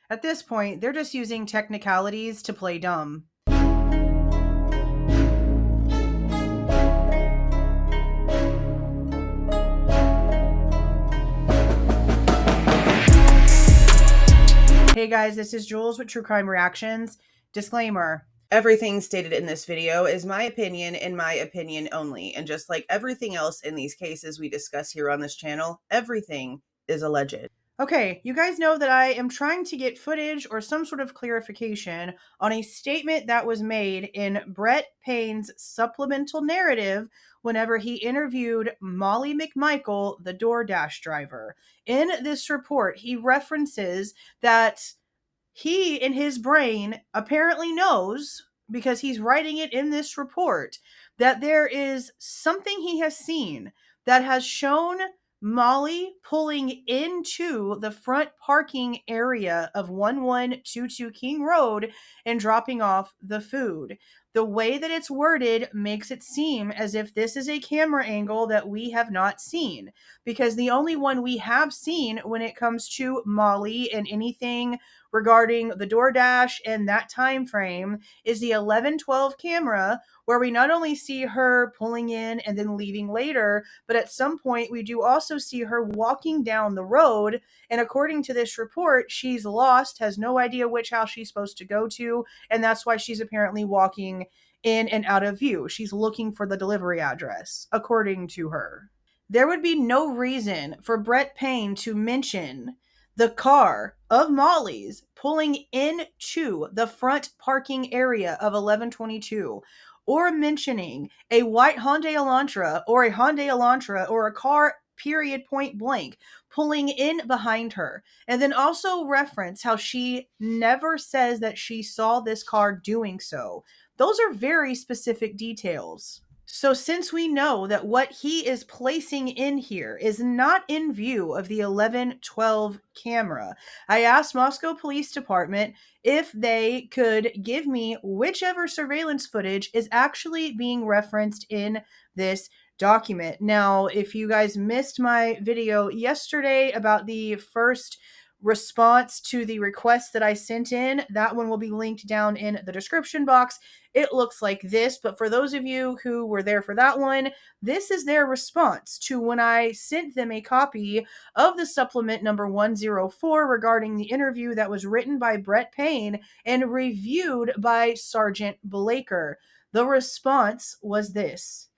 At this point, they're just using technicalities to play dumb. Hey guys, this is Jules with True Crime Reactions. Disclaimer. Everything stated in this video is my opinion and my opinion only. And just like everything else in these cases we discuss here on this channel, everything is alleged. Okay, you guys know that I am trying to get footage or some sort of clarification on a statement that was made in Brett Payne's supplemental narrative whenever he interviewed Molly McMichael, the DoorDash driver. In this report, he references that he, in his brain, apparently knows, because he's writing it in this report, that there is something he has seen that has shown Molly pulling into the front parking area of 1122 King Road and dropping off the food. The way that it's worded makes it seem as if this is a camera angle that we have not seen, because the only one we have seen when it comes to Molly and anything regarding the DoorDash and that time frame is the 1112 camera, where we not only see her pulling in and then leaving later, but at some point we do also see her walking down the road. And according to this report, she's lost, has no idea which house she's supposed to go to, and that's why she's apparently walking in and out of view. She's looking for the delivery address, according to her. There would be no reason for Brett Payne to mention the car of Molly's pulling into the front parking area of 1122, or mentioning a white Hyundai Elantra or a Hyundai Elantra or a car, period, point blank, pulling in behind her. And then also reference how she never says that she saw this car doing so. Those are very specific details. So since we know that what he is placing in here is not in view of the 1112 camera, I asked Moscow Police Department if they could give me whichever surveillance footage is actually being referenced in this document. Now, if you guys missed my video yesterday about the first response to the request that I sent in, that one will be linked down in the description box. It looks like this, but for those of you who were there for that one, this is their response to when I sent them a copy of the supplement number 104 regarding the interview that was written by Brett Payne and reviewed by Sergeant Blaker. The response was this: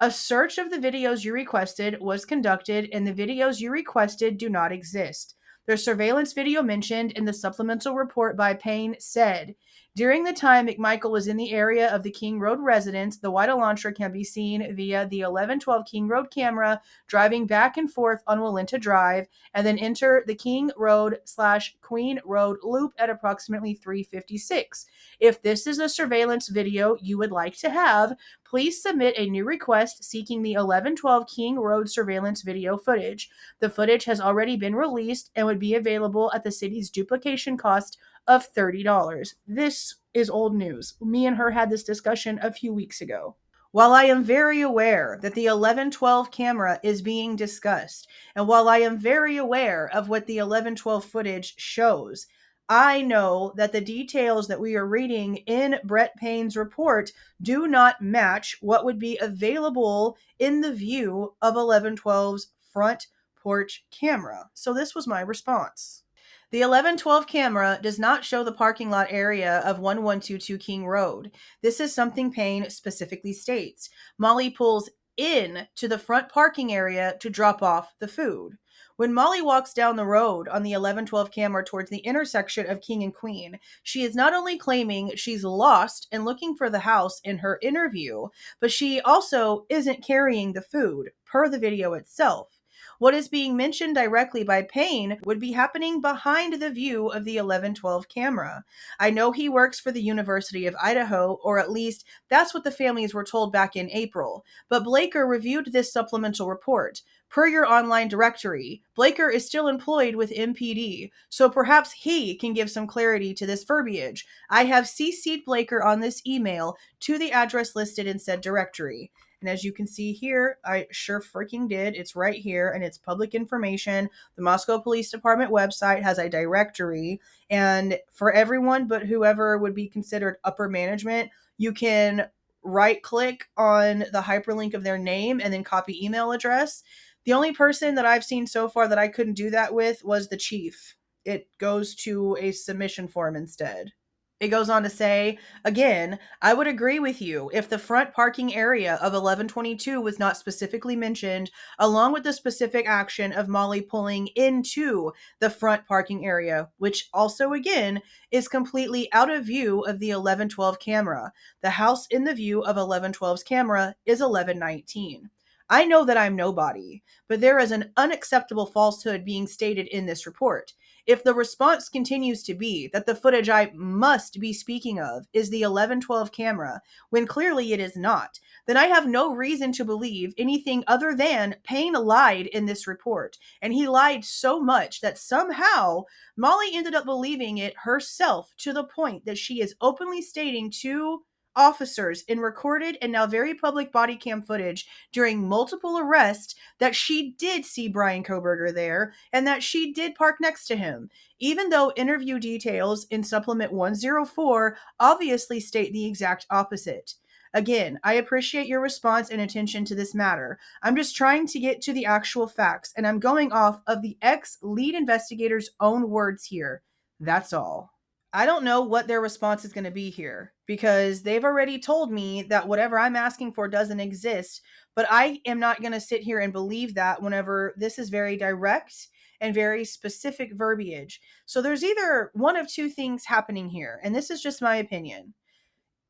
a search of the videos you requested was conducted, and the videos you requested do not exist. The surveillance video mentioned in the supplemental report by Payne said, during the time McMichael was in the area of the King Road residence, the white Elantra can be seen via the 1112 King Road camera driving back and forth on Walenta Drive, and then enter the King Road / Queen Road loop at approximately 3:56. If this is a surveillance video you would like to have, please submit a new request seeking the 1112 King Road surveillance video footage. The footage has already been released and would be available at the city's duplication cost of $30. This is old news. Me and her had this discussion a few weeks ago. While I am very aware that the 1112 camera is being discussed, and while I am very aware of what the 1112 footage shows, I know that the details that we are reading in Brett Payne's report do not match what would be available in the view of 1112's front porch camera. So this was my response. The 1112 camera does not show the parking lot area of 1122 King Road. This is something Payne specifically states. Molly pulls in to the front parking area to drop off the food. When Molly walks down the road on the 1112 camera towards the intersection of King and Queen, she is not only claiming she's lost and looking for the house in her interview, but she also isn't carrying the food, per the video itself. What is being mentioned directly by Payne would be happening behind the view of the 1112 camera. I know he works for the University of Idaho, or at least that's what the families were told back in April, but Blaker reviewed this supplemental report. Per your online directory, Blaker is still employed with MPD, so perhaps he can give some clarity to this verbiage. I have CC'd Blaker on this email to the address listed in said directory. And as you can see here, I sure freaking did. It's right here and it's public information. The Moscow Police Department website has a directory. And for everyone but whoever would be considered upper management, you can right click on the hyperlink of their name and then copy email address. The only person that I've seen so far that I couldn't do that with was the chief. It goes to a submission form instead. It goes on to say, again, I would agree with you if the front parking area of 1122 was not specifically mentioned, along with the specific action of Molly pulling into the front parking area, which also, again, is completely out of view of the 1112 camera. The house in the view of 1112's camera is 1119. I know that I'm nobody, but there is an unacceptable falsehood being stated in this report. If the response continues to be that the footage I must be speaking of is the 1112 camera, when clearly it is not, then I have no reason to believe anything other than Payne lied in this report. And he lied so much that somehow Molly ended up believing it herself to the point that she is openly stating to officers in recorded and now very public body cam footage during multiple arrests that she did see Bryan Kohberger there and that she did park next to him, even though interview details in Supplement 104 obviously state the exact opposite. Again, I appreciate your response and attention to this matter. I'm just trying to get to the actual facts, and I'm going off of the ex-lead investigator's own words here. That's all. I don't know what their response is going to be here because they've already told me that whatever I'm asking for doesn't exist. But I am not going to sit here and believe that whenever this is very direct and very specific verbiage. So there's either one of two things happening here, and this is just my opinion.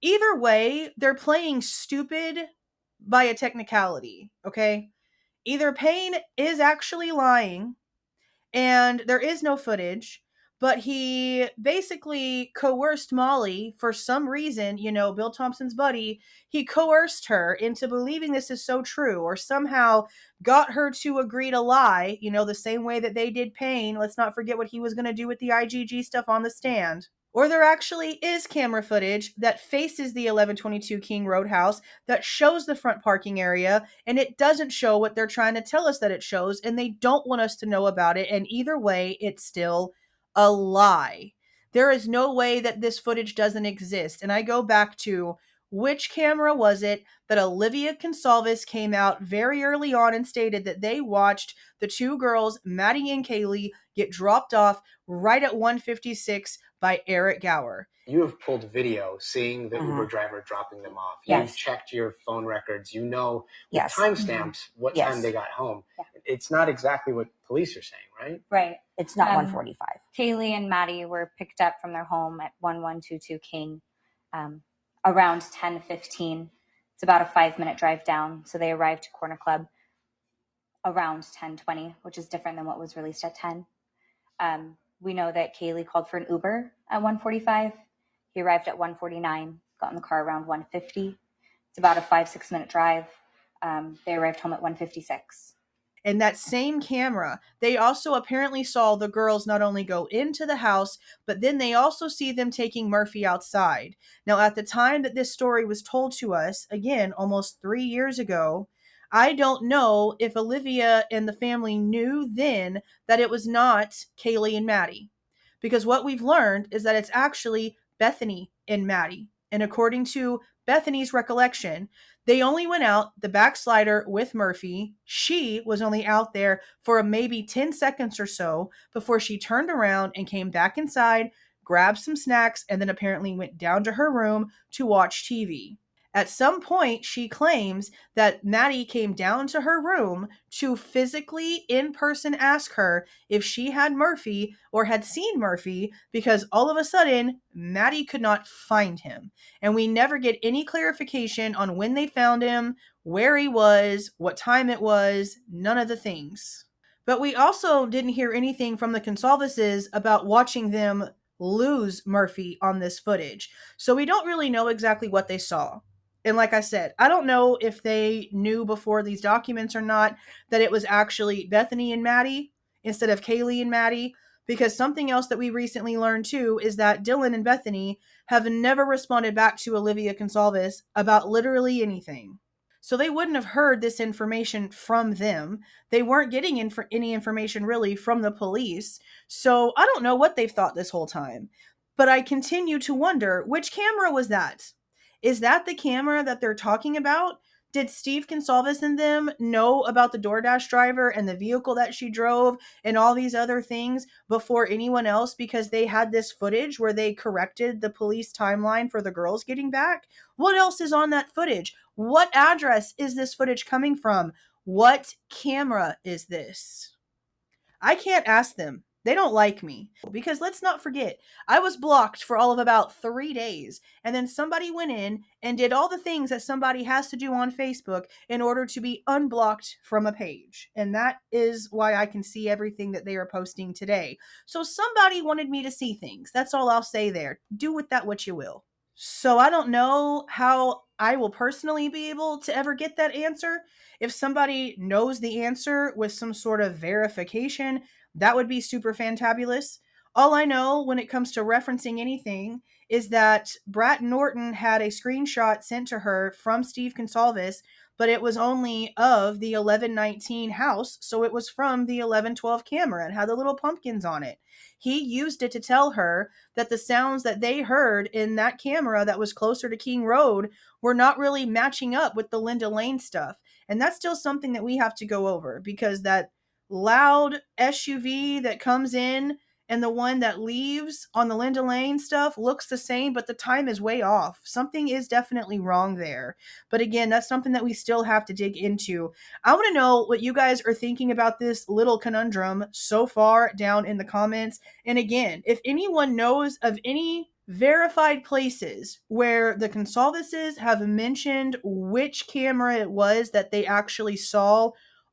Either way, they're playing stupid by a technicality, okay? Either Payne is actually lying and there is no footage, but he basically coerced Molly for some reason, Bill Thompson's buddy, he coerced her into believing this is so true, or somehow got her to agree to lie, the same way that they did Payne. Let's not forget what he was going to do with the IGG stuff on the stand. Or there actually is camera footage that faces the 1122 King Road house that shows the front parking area, and it doesn't show what they're trying to tell us that it shows, and they don't want us to know about it, and either way, it's still a lie. There is no way that this footage doesn't exist, and I go back to which camera was it that Olivia Goncalves came out very early on and stated that they watched the two girls, Maddie and Kaylee, get dropped off right at 156 by Eric Gower. You have pulled video seeing the Uber driver dropping them off. You've checked your phone records. You know with timestamps what time they got home. Yeah. It's not exactly what police are saying, right? Right. It's not 145. Kaylee and Maddie were picked up from their home at 1122 King around 10:15. It's about a 5-minute drive down. So they arrived to Corner Club around 10:20, which is different than what was released at 10. We know that Kaylee called for an Uber at 1:45. He arrived at 1:49, got in the car around 1:50. It's about a 5-6 minute drive. They arrived home at 1:56. In that same camera, they also apparently saw the girls not only go into the house, but then they also see them taking Murphy outside. Now, at the time that this story was told to us, again, almost 3 years ago, I don't know if Olivia and the family knew then that it was not Kaylee and Maddie. Because what we've learned is that it's actually Bethany and Maddie. And according to Bethany's recollection, they only went out the backslider with Murphy. She was only out there for maybe 10 seconds or so before she turned around and came back inside, grabbed some snacks, and then apparently went down to her room to watch TV. At some point, she claims that Maddie came down to her room to physically in person ask her if she had Murphy or had seen Murphy, because all of a sudden, Maddie could not find him. And we never get any clarification on when they found him, where he was, what time it was, none of the things. But we also didn't hear anything from the Goncalveses about watching them lose Murphy on this footage. So we don't really know exactly what they saw. And like I said, I don't know if they knew before these documents or not that it was actually Bethany and Maddie instead of Kaylee and Maddie, because something else that we recently learned too is that Dylan and Bethany have never responded back to Olivia Goncalves about literally anything. So they wouldn't have heard this information from them. They weren't getting any information really from the police. So I don't know what they've thought this whole time. But I continue to wonder, which camera was that? Is that the camera that they're talking about? Did Steve Goncalves and them know about the DoorDash driver and the vehicle that she drove and all these other things before anyone else, because they had this footage where they corrected the police timeline for the girls getting back? What else is on that footage? What address is this footage coming from? What camera is this? I can't ask them. They don't like me. Because let's not forget, I was blocked for all of about 3 days. And then somebody went in and did all the things that somebody has to do on Facebook in order to be unblocked from a page. And that is why I can see everything that they are posting today. So somebody wanted me to see things. That's all I'll say there. Do with that what you will. So I don't know how I will personally be able to ever get that answer. If somebody knows the answer with some sort of verification, that would be super fantabulous. All I know when it comes to referencing anything is that Brat Norton had a screenshot sent to her from Steve Goncalves, but it was only of the 1119 house, so it was from the 1112 camera and had the little pumpkins on it. He used it to tell her that the sounds that they heard in that camera that was closer to King Road were not really matching up with the Linda Lane stuff. And that's still something that we have to go over, because that loud SUV that comes in and the one that leaves on the Linda Lane stuff looks the same, but the time is way off. Something is definitely wrong there. But again, that's something that we still have to dig into. I want to know what you guys are thinking about this little conundrum so far down in the comments. And again, if anyone knows of any verified places where the Goncalveses have mentioned which camera it was that they actually saw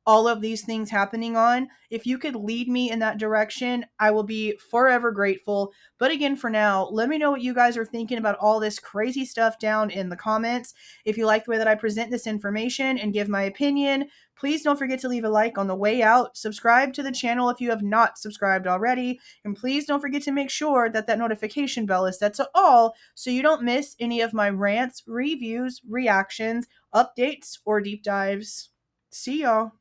all of these things happening on, if you could lead me in that direction, I will be forever grateful. But again, for now, let me know what you guys are thinking about all this crazy stuff down in the comments. If you like the way that I present this information and give my opinion, please don't forget to leave a like on the way out. Subscribe to the channel if you have not subscribed already. And please don't forget to make sure that that notification bell is set to all so you don't miss any of my rants, reviews, reactions, updates, or deep dives. See y'all.